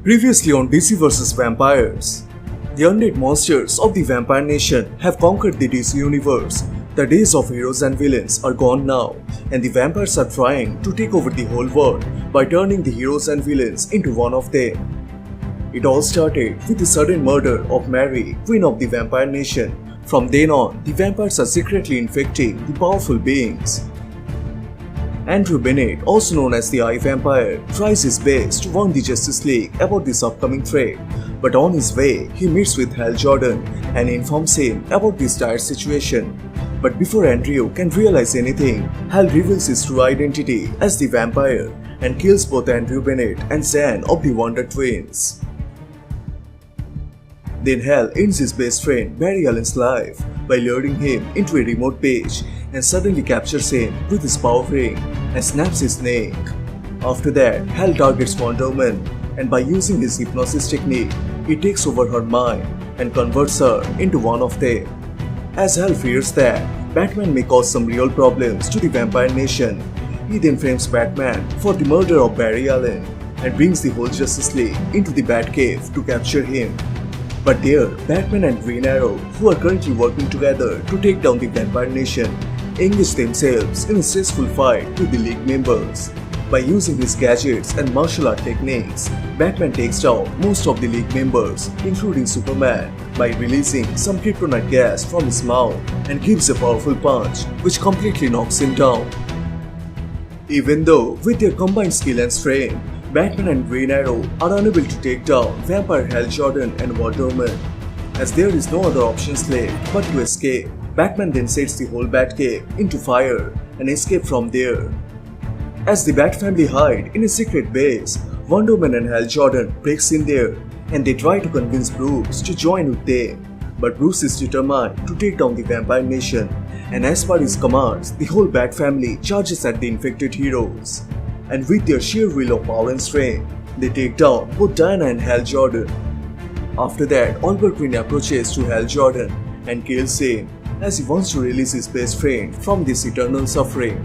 Previously on DC vs Vampires. The undead monsters of the Vampire Nation have conquered the DC universe. The days of heroes and villains are gone now, and the vampires are trying to take over the whole world by turning the heroes and villains into one of them. It all started with the sudden murder of Mary, Queen of the Vampire Nation. From then on, the vampires are secretly infecting the powerful beings. Andrew Bennett, also known as the Eye Vampire, tries his best to warn the Justice League about this upcoming threat, but on his way, he meets with Hal Jordan and informs him about this dire situation. But before Andrew can realize anything, Hal reveals his true identity as the vampire and kills both Andrew Bennett and Zan of the Wonder Twins. Then Hal ends his best friend Barry Allen's life by luring him into a remote base and suddenly captures him with his power ring and snaps his neck. After that, Hal targets Wonderwoman, and by using his hypnosis technique, he takes over her mind and converts her into one of them. As Hal fears that Batman may cause some real problems to the Vampire Nation, he then frames Batman for the murder of Barry Allen and brings the whole Justice League into the Batcave to capture him. But there, Batman and Green Arrow, who are currently working together to take down the Vampire Nation, engage themselves in a stressful fight with the League members. By using his gadgets and martial art techniques, Batman takes down most of the League members, including Superman, by releasing some kryptonite gas from his mouth and gives a powerful punch, which completely knocks him down. Even though, with their combined skill and strength, Batman and Green Arrow are unable to take down Vampire Hal Jordan and Wonderwoman. As there is no other options left but to escape, Batman then sets the whole Batcave into fire and escape from there. As the Bat family hide in a secret base, Wonderwoman and Hal Jordan breaks in there and they try to convince Bruce to join with them. But Bruce is determined to take down the Vampire Nation, and as per his commands, the whole Bat family charges at the infected heroes. And with their sheer will of power and strength, they take down both Diana and Hal Jordan. After that, Oliver Queen approaches to Hal Jordan and kills him as he wants to release his best friend from this eternal suffering.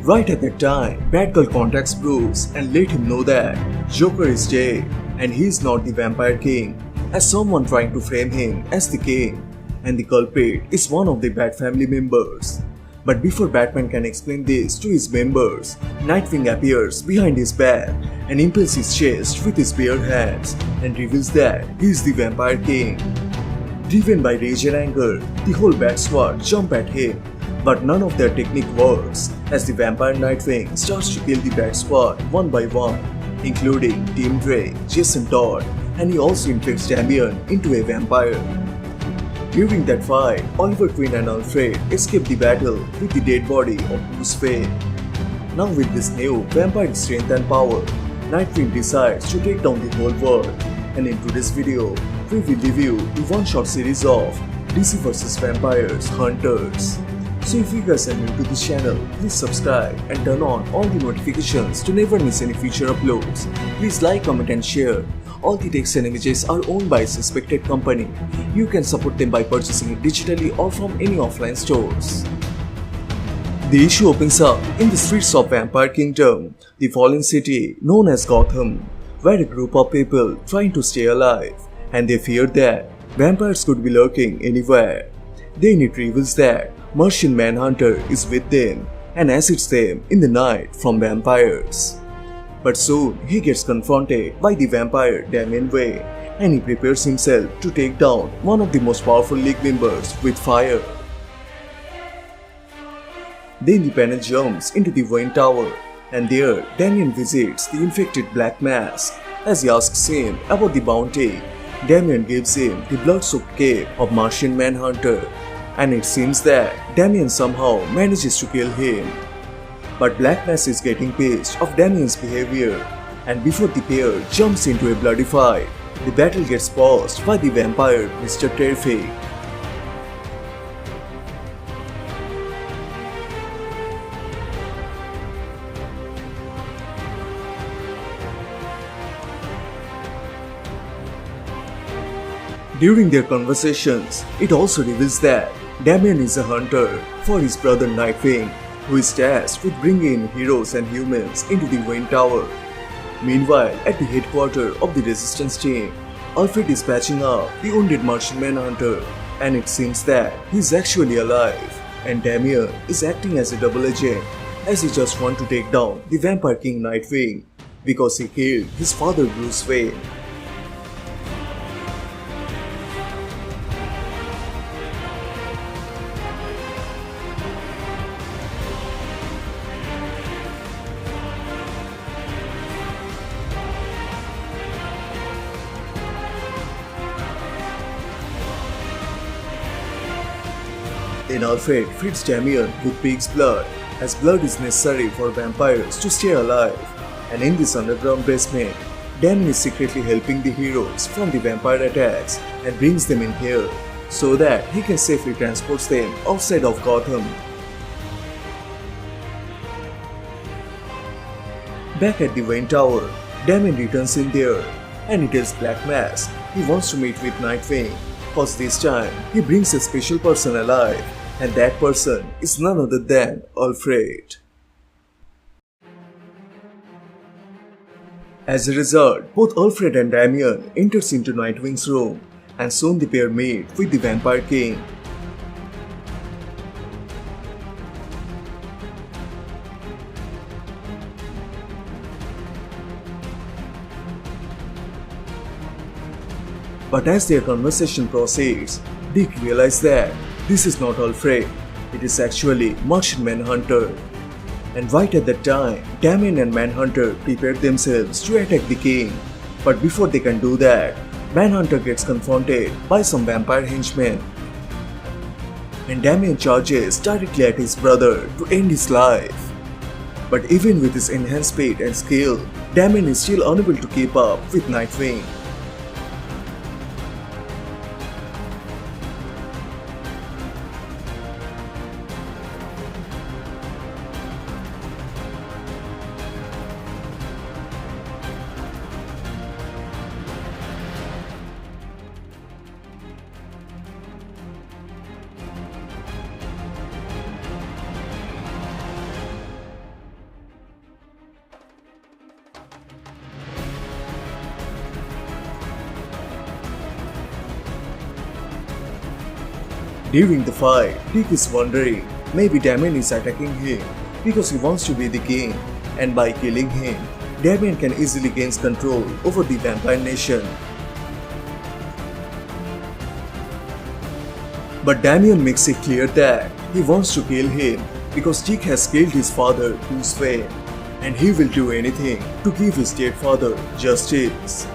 Right at that time, Batgirl contacts Bruce and let him know that Joker is dead and he is not the Vampire King, as someone trying to frame him as the king, and the culprit is one of the Bat family members. But before Batman can explain this to his members, Nightwing appears behind his back and impales his chest with his bare hands and reveals that he is the Vampire King. Driven by rage and anger, the whole Bat Squad jump at him, but none of their technique works as the Vampire Nightwing starts to kill the Bat Squad one by one, including Tim Drake, Jason Todd, and he also infects Damian into a vampire. During that fight, Oliver Queen and Alfred escape the battle with the dead body of Bruce Wayne. Now with this new vampire strength and power, Nightwing decides to take down the whole world, and in today's video, we will review the one-shot series of DC vs Vampires Hunters. So if you guys are new to this channel, please subscribe and turn on all the notifications to never miss any future uploads. Please like, comment and share. All the text and images are owned by a suspected company. You can support them by purchasing it digitally or from any offline stores. The issue opens up in the streets of Vampire Kingdom, the fallen city known as Gotham, where a group of people trying to stay alive, and they fear that vampires could be lurking anywhere. Then it reveals that Martian Manhunter is with them and assists them in the night from vampires. But soon he gets confronted by the vampire Damian Wayne, and he prepares himself to take down one of the most powerful League members with fire. Then the panel jumps into the Wayne Tower, and there Damian visits the infected Black Mask. As he asks him about the bounty, Damian gives him the blood-soaked cape of Martian Manhunter, and it seems that Damian somehow manages to kill him. But Black Mask is getting pissed of Damian's behavior, and before the pair jumps into a bloody fight, the battle gets paused by the vampire Mr. Terrific. During their conversations, it also reveals that Damian is a hunter for his brother Nightwing, who is tasked with bringing in heroes and humans into the Wayne Tower. Meanwhile, at the headquarters of the resistance team, Alfred is patching up the wounded Martian Manhunter, and it seems that he's actually alive, and Damian is acting as a double agent, as he just wants to take down the Vampire King Nightwing because he killed his father Bruce Wayne. Then Alfred feeds Damian with pig's blood, as blood is necessary for vampires to stay alive, and in this underground basement, Damian is secretly helping the heroes from the vampire attacks and brings them in here, so that he can safely transport them outside of Gotham. Back at the Wayne Tower, Damian returns in there, and he tells Black Mask he wants to meet with Nightwing, cause this time he brings a special person alive, and that person is none other than Alfred. As a result, both Alfred and Damian enters into Nightwing's room, and soon the pair meet with the Vampire King. But as their conversation proceeds, Dick realizes that this is not Alfred, it is actually Martian Manhunter. And right at that time, Damian and Manhunter prepare themselves to attack the king. But before they can do that, Manhunter gets confronted by some vampire henchmen. And Damian charges directly at his brother to end his life. But even with his enhanced speed and skill, Damian is still unable to keep up with Nightwing. During the fight, Dick is wondering maybe Damian is attacking him because he wants to be the king, and by killing him, Damian can easily gain control over the vampire nation. But Damian makes it clear that he wants to kill him because Dick has killed his father Bruce Wayne, and he will do anything to give his dead father justice.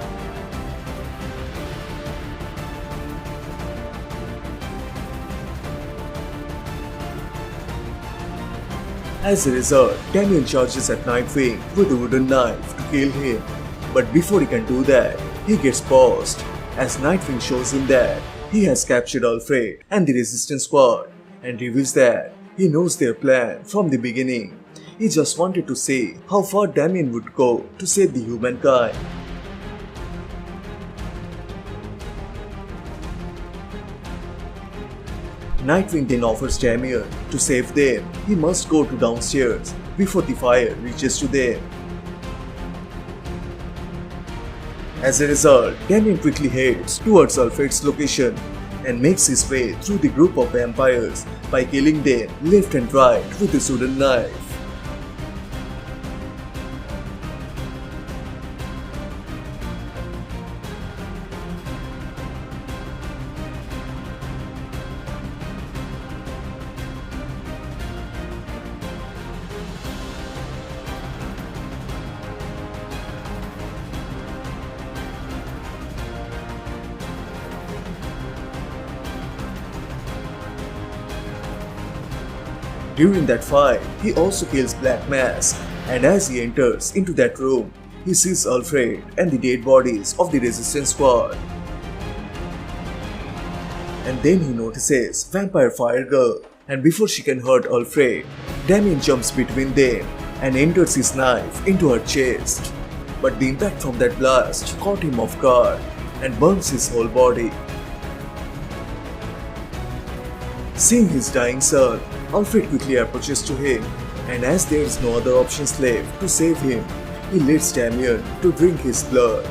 As a result, Damian charges at Nightwing with a wooden knife to kill him, but before he can do that, he gets paused as Nightwing shows him that he has captured Alfred and the Resistance Squad and reveals that he knows their plan from the beginning. He just wanted to see how far Damian would go to save the humankind. Nightwing then offers Damian to save them. He must go to downstairs before the fire reaches to them. As a result, Damian quickly heads towards Alfred's location and makes his way through the group of vampires by killing them left and right with his wooden knife. During that fight, he also kills Black Mask, and as he enters into that room, he sees Alfred and the dead bodies of the Resistance Squad. And then he notices Vampire Fire Girl, and before she can hurt Alfred, Damian jumps between them and enters his knife into her chest. But the impact from that blast caught him off guard and burns his whole body. Seeing his dying son, Alfred quickly approaches to him, and as there is no other options left to save him, he leads Damien to drink his blood.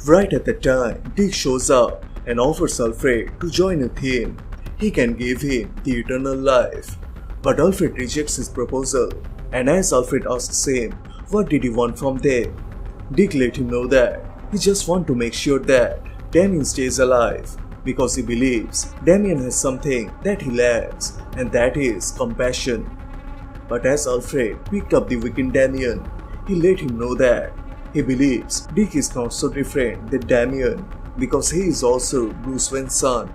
Right at the time, Dick shows up and offers Alfred to join with him. He can give him the eternal life. But Alfred rejects his proposal, and as Alfred asks him what did he want from them, Dick let him know that he just wants to make sure that Damien stays alive because he believes Damien has something that he lacks, and that is compassion. But as Alfred picked up the weakened Damien, he let him know that he believes Dick is not so different than Damien because he is also Bruce Wayne's son.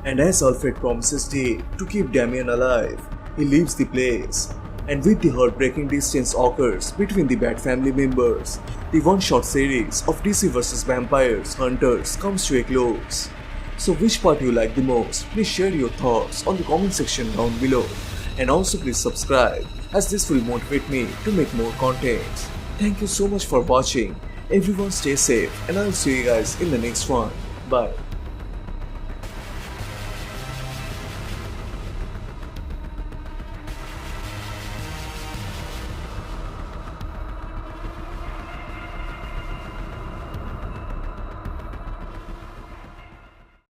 And as Alfred promises Dick to keep Damien alive, he leaves the place. And with the heartbreaking distance occurs between the Bat family members, the one-shot series of DC vs Vampires Hunters comes to a close. So which part you like the most? Please share your thoughts on the comment section down below. And also please subscribe, as this will motivate me to make more content. Thank you so much for watching. Everyone stay safe, and I'll see you guys in the next one. Bye.